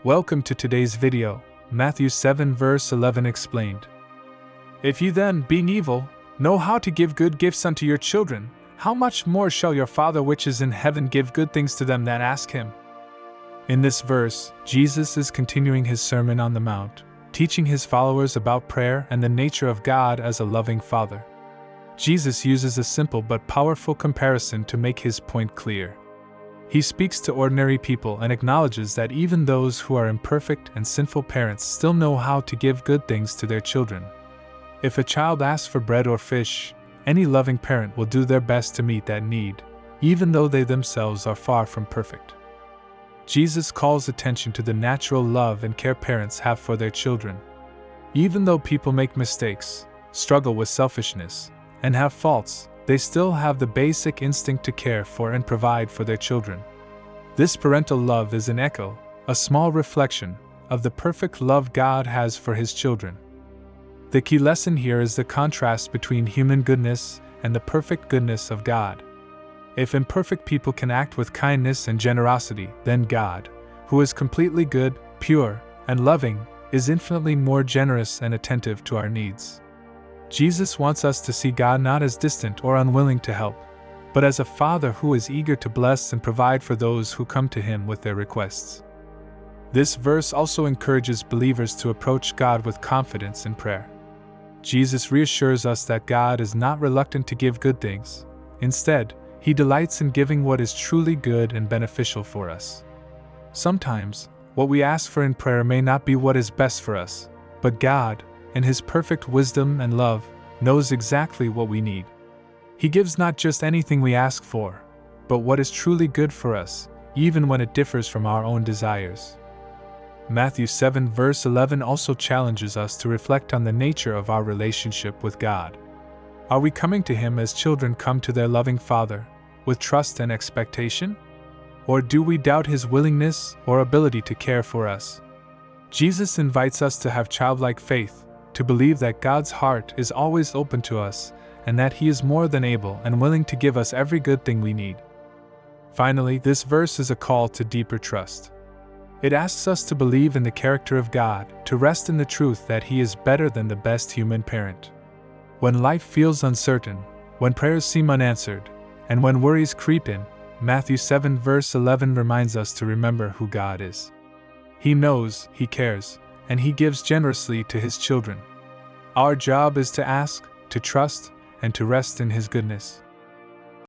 Welcome to today's video, Matthew 7 verse 11 explained. If you then, being evil, know how to give good gifts unto your children, how much more shall your Father which is in heaven give good things to them that ask him? In this verse, Jesus is continuing his Sermon on the Mount, teaching his followers about prayer and the nature of God as a loving Father. Jesus uses a simple but powerful comparison to make his point clear. He speaks to ordinary people and acknowledges that even those who are imperfect and sinful parents still know how to give good things to their children. If a child asks for bread or fish, any loving parent will do their best to meet that need, even though they themselves are far from perfect. Jesus calls attention to the natural love and care parents have for their children. Even though people make mistakes, struggle with selfishness, and have faults, they still have the basic instinct to care for and provide for their children. This parental love is an echo, a small reflection, of the perfect love God has for his children. The key lesson here is the contrast between human goodness and the perfect goodness of God. If imperfect people can act with kindness and generosity, then God, who is completely good, pure, and loving, is infinitely more generous and attentive to our needs. Jesus wants us to see God not as distant or unwilling to help, but as a Father who is eager to bless and provide for those who come to him with their requests. This verse also encourages believers to approach God with confidence in prayer. Jesus reassures us that God is not reluctant to give good things. Instead, he delights in giving what is truly good and beneficial for us. Sometimes, what we ask for in prayer may not be what is best for us, but God, in his perfect wisdom and love, knows exactly what we need. He gives not just anything we ask for, but what is truly good for us, even when it differs from our own desires. Matthew 7 verse 11 also challenges us to reflect on the nature of our relationship with God. Are we coming to him as children come to their loving Father, with trust and expectation? Or do we doubt his willingness or ability to care for us? Jesus invites us to have childlike faith, to believe that God's heart is always open to us, and that he is more than able and willing to give us every good thing we need. Finally, this verse is a call to deeper trust. It asks us to believe in the character of God, to rest in the truth that he is better than the best human parent. When life feels uncertain, when prayers seem unanswered, and when worries creep in, Matthew 7 verse 11 reminds us to remember who God is. He knows, he cares, and he gives generously to his children. Our job is to ask, to trust, and to rest in his goodness.